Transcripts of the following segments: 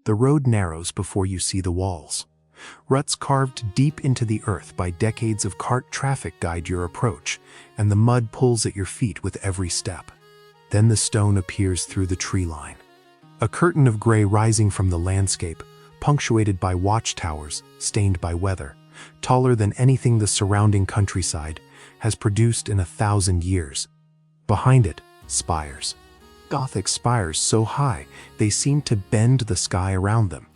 The road narrows before you see the walls. Ruts carved deep into the earth by decades of cart traffic guide your approach, and the mud pulls at your feet with every step. Then the stone appears through the tree line. A curtain of gray rising from the landscape, punctuated by watchtowers, stained by weather, taller than anything the surrounding countryside has produced in 1,000 years. Behind it, spires. Gothic spires so high they seem to bend the sky around them.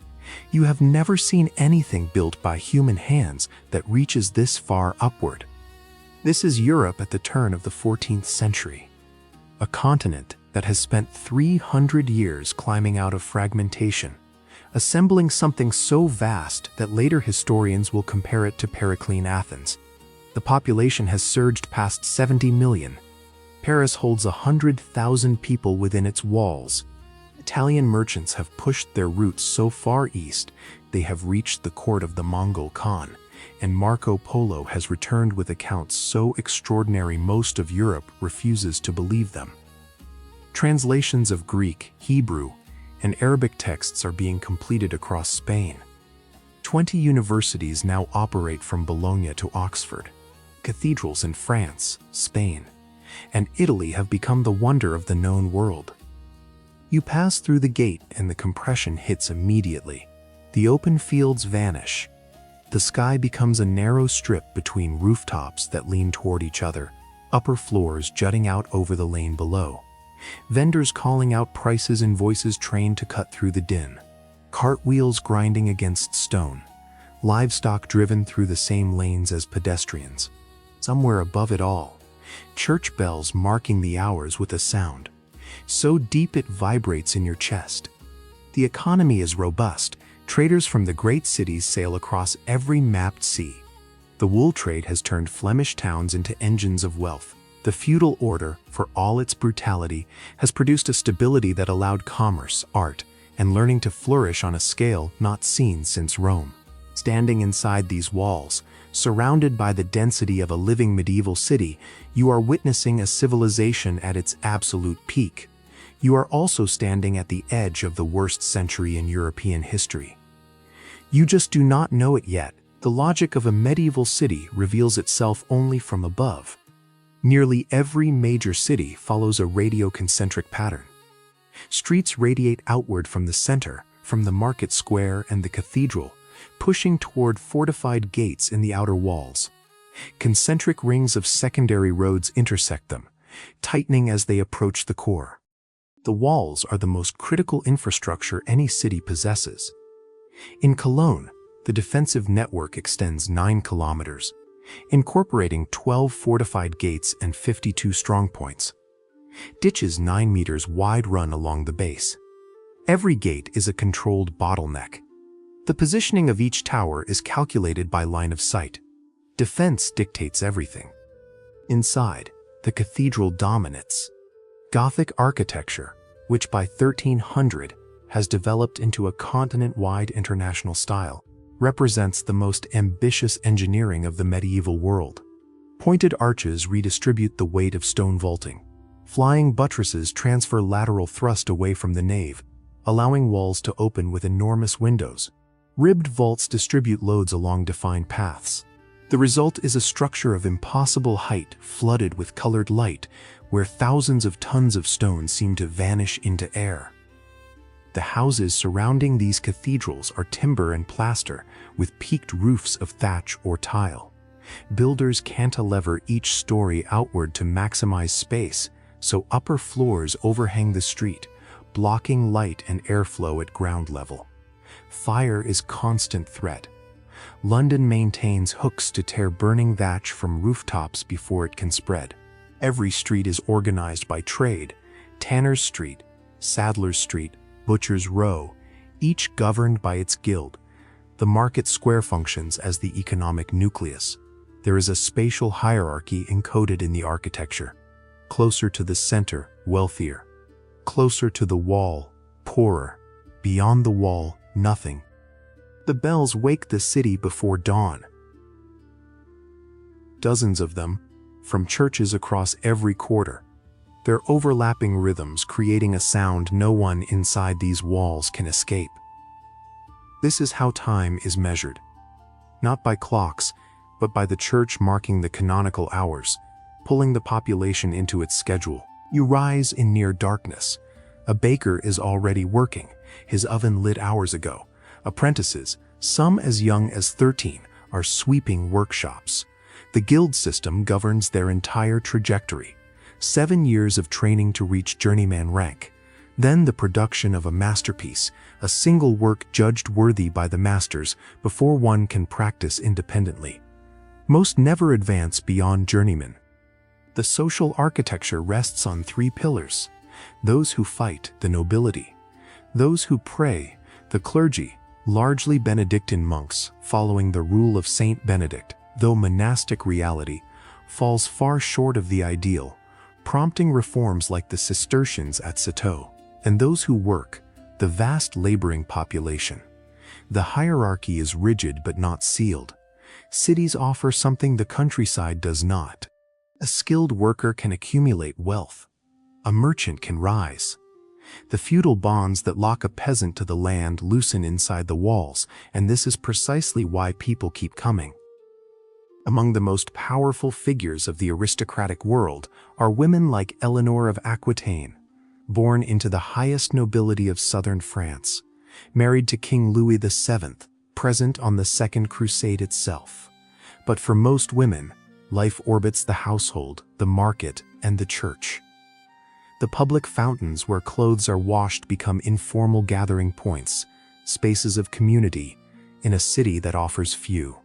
You have never seen anything built by human hands that reaches this far upward. This is Europe at the turn of the 14th century. A continent that has spent 300 years climbing out of fragmentation, assembling something so vast that later historians will compare it to Periclean Athens. The population has surged past 70 million. Paris holds 100,000 people within its walls. Italian merchants have pushed their roots so far east they have reached the court of the Mongol Khan, and Marco Polo has returned with accounts so extraordinary most of Europe refuses to believe them. Translations of Greek, Hebrew, and Arabic texts are being completed across Spain. 20 universities now operate from Bologna to Oxford. Cathedrals in France, Spain, and Italy have become the wonder of the known world. You pass through the gate and the compression hits immediately. The open fields vanish. The sky becomes a narrow strip between rooftops that lean toward each other, upper floors jutting out over the lane below. Vendors calling out prices and voices trained to cut through the din. Cartwheels grinding against stone. Livestock driven through the same lanes as pedestrians. Somewhere above it all, church bells marking the hours with a sound so deep it vibrates in your chest. The economy is robust. Traders from the great cities sail across every mapped sea. The wool trade has turned Flemish towns into engines of wealth. The feudal order, for all its brutality, has produced a stability that allowed commerce, art, and learning to flourish on a scale not seen since Rome. Standing inside these walls, surrounded by the density of a living medieval city, you are witnessing a civilization at its absolute peak. You are also standing at the edge of the worst century in European history. You just do not know it yet. The logic of a medieval city reveals itself only from above. Nearly every major city follows a radioconcentric pattern. Streets radiate outward from the center, from the market square and the cathedral, pushing toward fortified gates in the outer walls. Concentric rings of secondary roads intersect them, tightening as they approach the core. The walls are the most critical infrastructure any city possesses. In Cologne, the defensive network extends 9 kilometers, incorporating 12 fortified gates and 52 strongpoints. Ditches 9 meters wide run along the base. Every gate is a controlled bottleneck. The positioning of each tower is calculated by line of sight. Defense dictates everything. Inside, the cathedral dominates. Gothic architecture, which by 1300 has developed into a continent-wide international style, represents the most ambitious engineering of the medieval world. Pointed arches redistribute the weight of stone vaulting. Flying buttresses transfer lateral thrust away from the nave, allowing walls to open with enormous windows. Ribbed vaults distribute loads along defined paths. The result is a structure of impossible height flooded with colored light, where thousands of tons of stone seem to vanish into air. The houses surrounding these cathedrals are timber and plaster, with peaked roofs of thatch or tile. Builders cantilever each story outward to maximize space, so upper floors overhang the street, blocking light and airflow at ground level. Fire is constant threat. London maintains hooks to tear burning thatch from rooftops before it can spread. Every street is organized by trade: Tanner's Street, Sadler's Street, Butcher's Row, each governed by its guild. The market square functions as the economic nucleus. There is a spatial hierarchy encoded in the architecture. Closer to the center, wealthier. Closer to the wall, poorer. Beyond the wall, nothing. The bells wake the city before dawn. Dozens of them, from churches across every quarter. Their overlapping rhythms creating a sound no one inside these walls can escape. This is how time is measured. Not by clocks, but by the church marking the canonical hours, pulling the population into its schedule. You rise in near darkness. A baker is already working, his oven lit hours ago. Apprentices, some as young as 13, are sweeping workshops. The guild system governs their entire trajectory. 7 years of training to reach journeyman rank. Then the production of a masterpiece, a single work judged worthy by the masters before one can practice independently. Most never advance beyond journeyman. The social architecture rests on 3 pillars. Those who fight, the nobility. Those who pray, the clergy, largely Benedictine monks following the rule of Saint Benedict, though monastic reality falls far short of the ideal, prompting reforms like the Cistercians at Citeaux. And those who work, the vast laboring population. The hierarchy is rigid but not sealed. Cities offer something the countryside does not. A skilled worker can accumulate wealth. A merchant can rise. The feudal bonds that lock a peasant to the land loosen inside the walls, and this is precisely why people keep coming. Among the most powerful figures of the aristocratic world are women like Eleanor of Aquitaine, born into the highest nobility of southern France, married to King Louis VII, present on the Second Crusade itself. But for most women, life orbits the household, the market, and the church. The public fountains where clothes are washed become informal gathering points, spaces of community, in a city that offers few.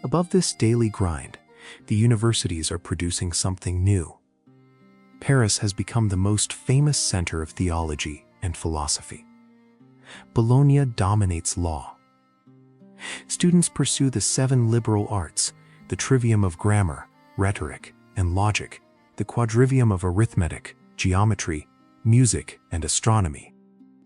Above this daily grind, the universities are producing something new. Paris has become the most famous center of theology and philosophy. Bologna dominates law. Students pursue the 7 liberal arts, the trivium of grammar, rhetoric, and logic, the quadrivium of arithmetic, geometry, music, and astronomy.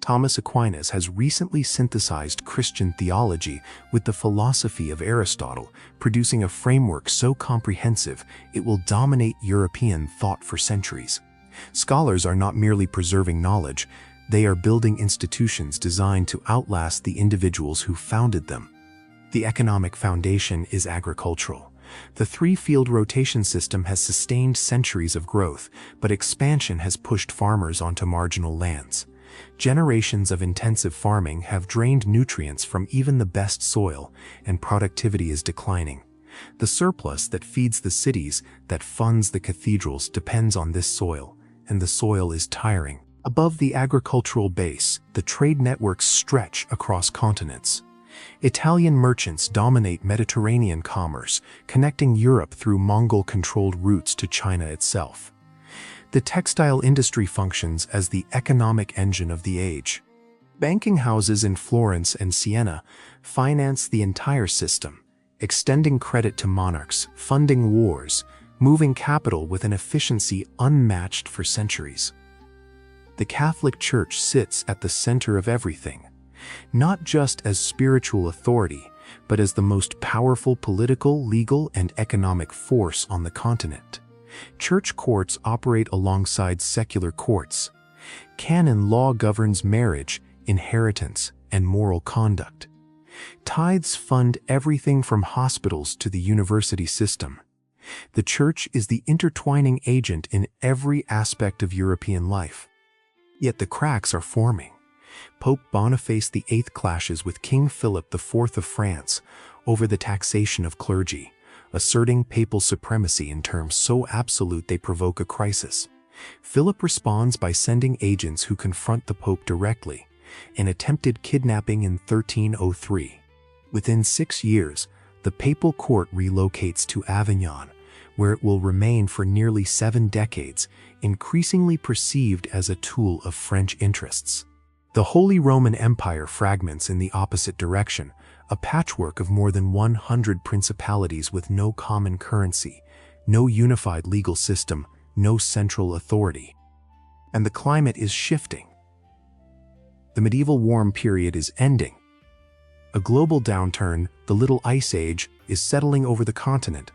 Thomas Aquinas has recently synthesized Christian theology with the philosophy of Aristotle, producing a framework so comprehensive it will dominate European thought for centuries. Scholars are not merely preserving knowledge, they are building institutions designed to outlast the individuals who founded them. The economic foundation is agricultural. The 3-field rotation system has sustained centuries of growth, but expansion has pushed farmers onto marginal lands. Generations of intensive farming have drained nutrients from even the best soil, and productivity is declining. The surplus that feeds the cities, that funds the cathedrals, depends on this soil, and the soil is tiring. Above the agricultural base, the trade networks stretch across continents. Italian merchants dominate Mediterranean commerce, connecting Europe through Mongol-controlled routes to China itself. The textile industry functions as the economic engine of the age. Banking houses in Florence and Siena finance the entire system, extending credit to monarchs, funding wars, moving capital with an efficiency unmatched for centuries. The Catholic Church sits at the center of everything, not just as spiritual authority, but as the most powerful political, legal, and economic force on the continent. Church courts operate alongside secular courts. Canon law governs marriage, inheritance, and moral conduct. Tithes fund everything from hospitals to the university system. The Church is the intertwining agent in every aspect of European life. Yet the cracks are forming. Pope Boniface VIII clashes with King Philip IV of France over the taxation of clergy, asserting papal supremacy in terms so absolute they provoke a crisis. Philip responds by sending agents who confront the Pope directly, an attempted kidnapping in 1303. Within 6 years, the papal court relocates to Avignon, where it will remain for nearly 7 decades, increasingly perceived as a tool of French interests. The Holy Roman Empire fragments in the opposite direction, a patchwork of more than 100 principalities with no common currency, no unified legal system, no central authority. And the climate is shifting. The medieval warm period is ending. A global downturn, the Little Ice Age, is settling over the continent.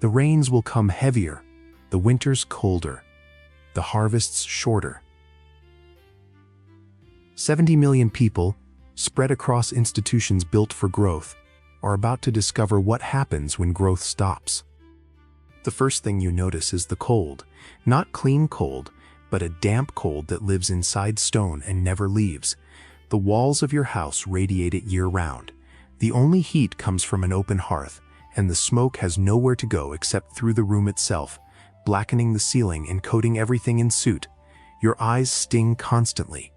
The rains will come heavier, the winters colder, the harvests shorter. 70 million people, spread across institutions built for growth, are about to discover what happens when growth stops. The first thing you notice is the cold, not clean cold, but a damp cold that lives inside stone and never leaves. The walls of your house radiate it year-round. The only heat comes from an open hearth, and the smoke has nowhere to go except through the room itself, blackening the ceiling and coating everything in soot. Your eyes sting constantly.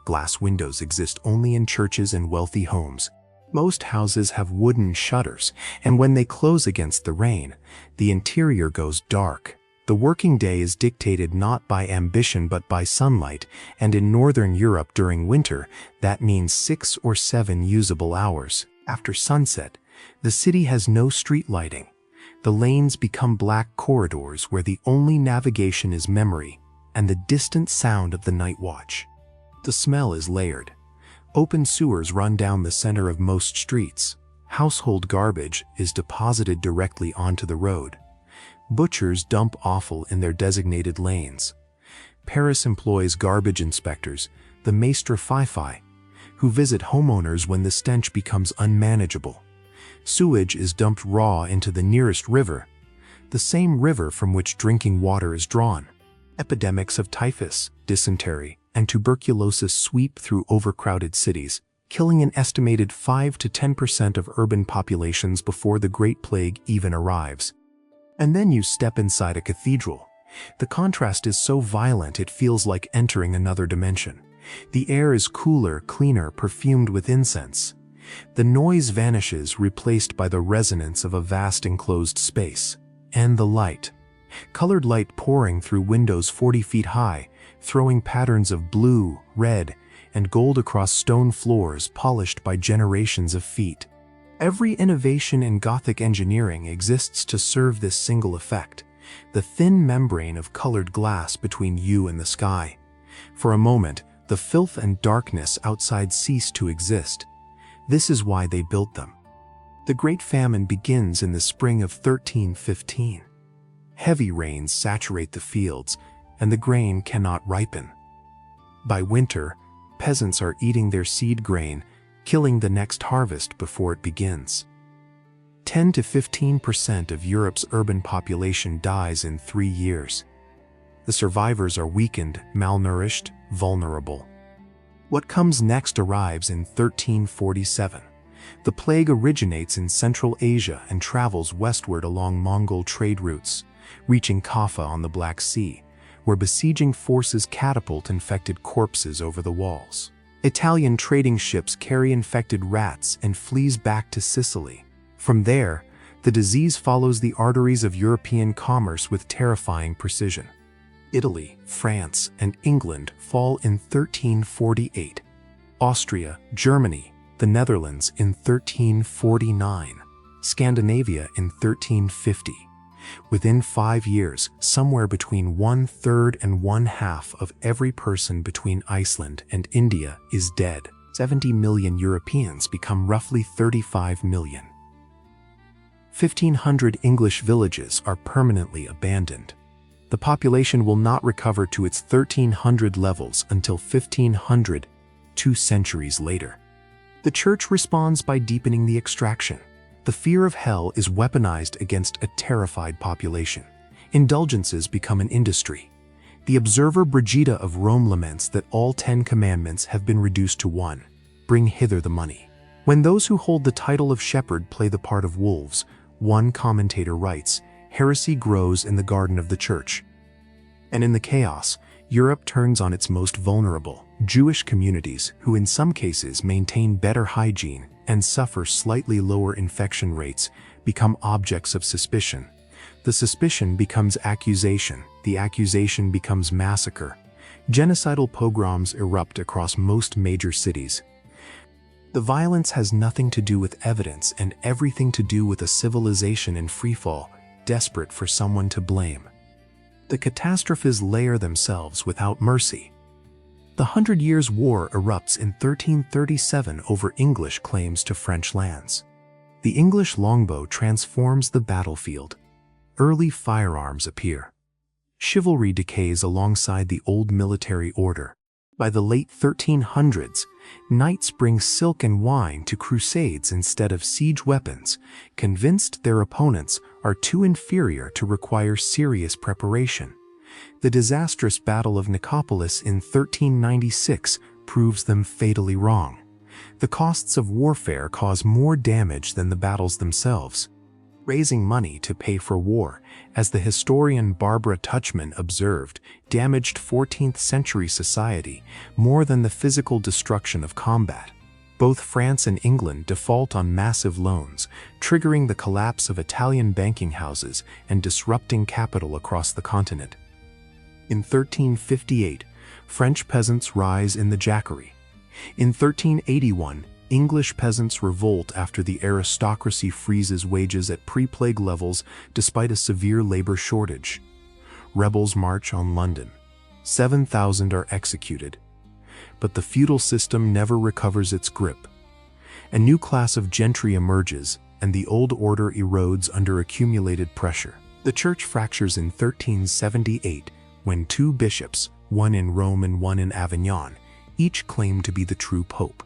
Glass windows exist only in churches and wealthy homes. Most houses have wooden shutters, and when they close against the rain, the interior goes dark. The working day is dictated not by ambition but by sunlight, and in Northern Europe during winter, that means 6 or 7 usable hours. After sunset, the city has no street lighting. The lanes become black corridors where the only navigation is memory and the distant sound of the night watch. The smell is layered. Open sewers run down the center of most streets. Household garbage is deposited directly onto the road. Butchers dump offal in their designated lanes. Paris employs garbage inspectors, the maîtres fifis, who visit homeowners when the stench becomes unmanageable. Sewage is dumped raw into the nearest river, the same river from which drinking water is drawn. Epidemics of typhus, dysentery, and tuberculosis sweep through overcrowded cities, killing an estimated 5 to 10% of urban populations before the Great Plague even arrives. And then you step inside a cathedral. The contrast is so violent it feels like entering another dimension. The air is cooler, cleaner, perfumed with incense. The noise vanishes, replaced by the resonance of a vast enclosed space. And the light. Colored light pouring through windows 40 feet high, throwing patterns of blue, red, and gold across stone floors polished by generations of feet. Every innovation in Gothic engineering exists to serve this single effect, the thin membrane of colored glass between you and the sky. For a moment, the filth and darkness outside cease to exist. This is why they built them. The Great Famine begins in the spring of 1315. Heavy rains saturate the fields, and the grain cannot ripen. By winter, peasants are eating their seed grain, killing the next harvest before it begins. 10 to 15% of Europe's urban population dies in 3 years. The survivors are weakened, malnourished, vulnerable. What comes next arrives in 1347. The plague originates in Central Asia and travels westward along Mongol trade routes, reaching Kaffa on the Black Sea, where besieging forces catapult infected corpses over the walls. Italian trading ships carry infected rats and fleas back to Sicily. From there, the disease follows the arteries of European commerce with terrifying precision. Italy, France, and England fall in 1348. Austria, Germany, the Netherlands in 1349. Scandinavia in 1350. Within 5 years, somewhere between 1/3 and 1/2 of every person between Iceland and India is dead. 70 million Europeans become roughly 35 million. 1,500 English villages are permanently abandoned. The population will not recover to its 1300 levels until 1500, 2 centuries later. The church responds by deepening the extraction. The fear of hell is weaponized against a terrified population. Indulgences become an industry. The observer Brigida of Rome laments that all 10 commandments have been reduced to one: bring hither the money. When those who hold the title of shepherd play the part of wolves, one commentator writes, heresy grows in the garden of the church. And in the chaos, Europe turns on its most vulnerable, Jewish communities, who in some cases maintain better hygiene and suffer slightly lower infection rates, become objects of suspicion. The suspicion becomes accusation, the accusation becomes massacre. Genocidal pogroms erupt across most major cities. The violence has nothing to do with evidence and everything to do with a civilization in freefall, desperate for someone to blame. The catastrophes layer themselves without mercy. The 100 Years' War erupts in 1337 over English claims to French lands. The English longbow transforms the battlefield. Early firearms appear. Chivalry decays alongside the old military order. By the late 1300s, Knights bring silk and wine to crusades instead of siege weapons, convinced their opponents are too inferior to require serious preparation. The disastrous Battle of Nicopolis in 1396 proves them fatally wrong. The costs of warfare cause more damage than the battles themselves. Raising money to pay for war, as the historian Barbara Tuchman observed, damaged 14th century society more than the physical destruction of combat. Both France and England default on massive loans, triggering the collapse of Italian banking houses and disrupting capital across the continent. In 1358, French peasants rise in the Jacquerie. In 1381, English peasants revolt after the aristocracy freezes wages at pre-plague levels despite a severe labor shortage. Rebels march on London. 7,000 are executed. But the feudal system never recovers its grip. A new class of gentry emerges, and the old order erodes under accumulated pressure. The church fractures in 1378 when two bishops, one in Rome and one in Avignon, each claim to be the true pope.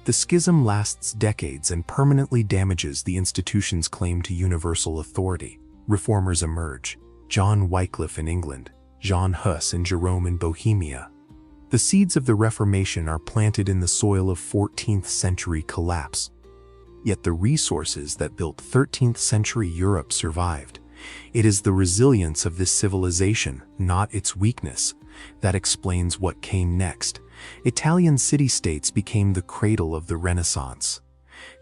The schism lasts decades and permanently damages the institution's claim to universal authority. Reformers emerge: John Wycliffe in England, Jean Hus and Jerome in Bohemia. The seeds of the Reformation are planted in the soil of 14th century collapse. Yet the resources that built 13th century Europe survived. It is the resilience of this civilization, not its weakness, that explains what came next. Italian city-states became the cradle of the Renaissance.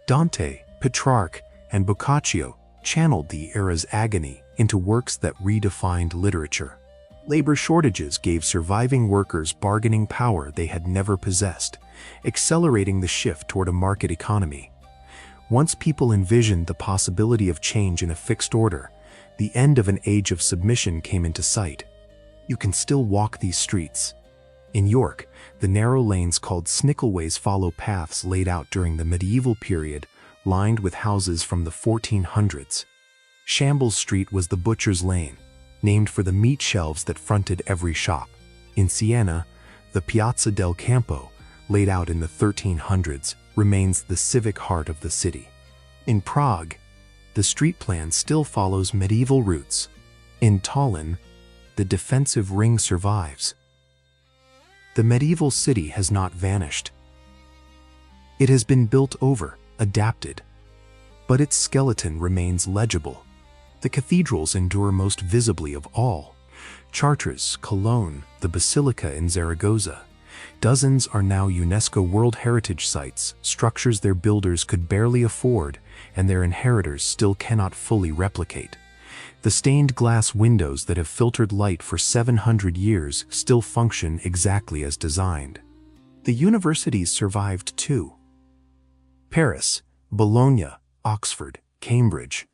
Dante, Petrarch, and Boccaccio channeled the era's agony into works that redefined literature. Labor shortages gave surviving workers bargaining power they had never possessed, accelerating the shift toward a market economy. Once people envisioned the possibility of change in a fixed order, the end of an age of submission came into sight. You can still walk these streets. In York, the narrow lanes called Snickelways follow paths laid out during the medieval period, lined with houses from the 1400s. Shambles Street was the butcher's lane, named for the meat shelves that fronted every shop. In Siena, the Piazza del Campo, laid out in the 1300s, remains the civic heart of the city. In Prague, the street plan still follows medieval roots. In Tallinn, the defensive ring survives. The medieval city has not vanished. It has been built over, adapted, but its skeleton remains legible. The cathedrals endure most visibly of all. Chartres, Cologne, the Basilica in Zaragoza. Dozens are now UNESCO World Heritage Sites, structures their builders could barely afford and their inheritors still cannot fully replicate. The stained glass windows that have filtered light for 700 years still function exactly as designed. The universities survived too. Paris, Bologna, Oxford, Cambridge.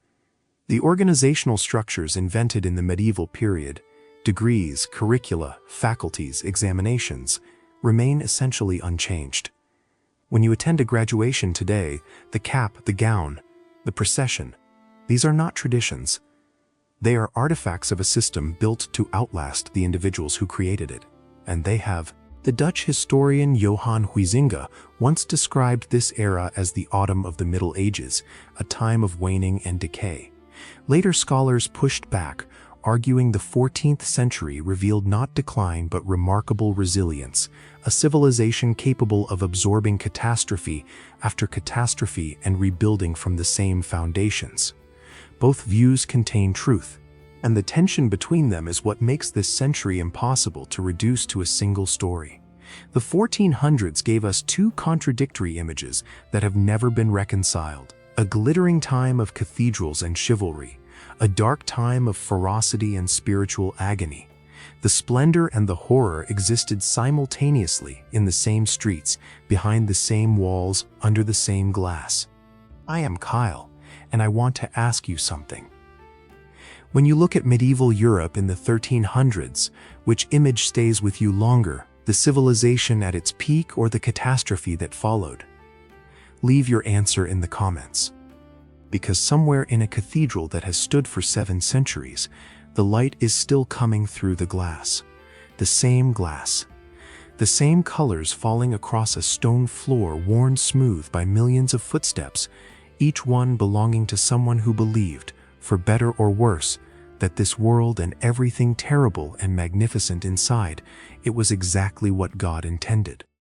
The organizational structures invented in the medieval period, degrees, curricula, faculties, examinations, remain essentially unchanged. When you attend a graduation today, the cap, the gown, the procession, these are not traditions. They are artifacts of a system built to outlast the individuals who created it, and they have. The Dutch historian Johan Huizinga once described this era as the autumn of the Middle Ages, a time of waning and decay. Later scholars pushed back, arguing the 14th century revealed not decline but remarkable resilience, a civilization capable of absorbing catastrophe after catastrophe and rebuilding from the same foundations. Both views contain truth, and the tension between them is what makes this century impossible to reduce to a single story. The 1400s gave us two contradictory images that have never been reconciled: a glittering time of cathedrals and chivalry, a dark time of ferocity and spiritual agony. The splendor and the horror existed simultaneously in the same streets, behind the same walls, under the same glass. I am Kyle, and I want to ask you something. When you look at medieval Europe in the 1300s, which image stays with you longer, the civilization at its peak or the catastrophe that followed? Leave your answer in the comments. Because somewhere in a cathedral that has stood for 7 centuries, the light is still coming through the glass. The same glass. The same colors falling across a stone floor worn smooth by millions of footsteps, each one belonging to someone who believed, for better or worse, that this world and everything terrible and magnificent inside, it was exactly what God intended.